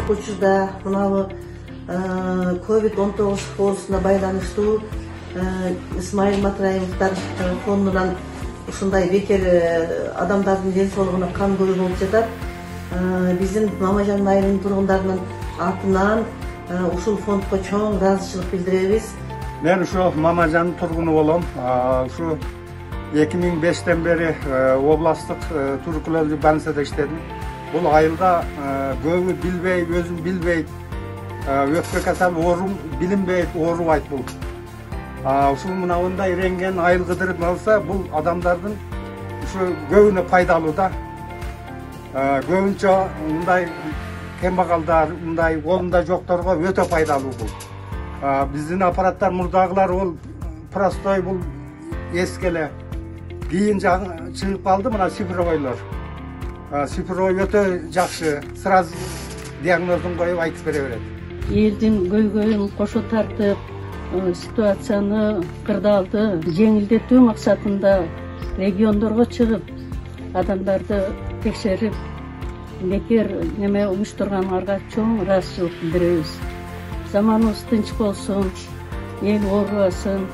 азыркы учурда мынабу COVID-19 оорусуна байланыштуу Исмаил Матраимовдор фондунан ушундай бекер адамдардын ден соолугуна кам көрүү болуп жатат. Биздин Мамажан айылынын тургундарынын атынан ушул фондко чоң ыраазычылык билдиребиз. Мен ушу Мамажан тургуну болом. Ушу 2005-тен бери областтык туберкулезге больницада иштедим. Бул айылда көбү билбей, өзүн билбейт, өкпө касал оорум билинбейт, оорубайт бул. Ушул мындай иренген айыл кыдырып алса, бул адамдардын ушу көбүнө пайдалуу да. Көбүнчө мындай кембагалдар, мындай колунда жокторго өтө пайдалуу бул. Биздин аппараттар мурдагылар ол простой бул эскеле. Кийин чыгып калды мына цифровойлор. Цифровой өтө жакшы, сразу диагнозун коюп айтып бере берет. Элдин көйгөйүн кошо тартып, ситуацияны кырдаалды жеңилдетүү максатында региондорго чыгып, адамдарды текшерип, бекер неме уюштургандарга чоң ыраазычылык билдиребиз. Заманыбыз тынч болсун, эл оорубасын.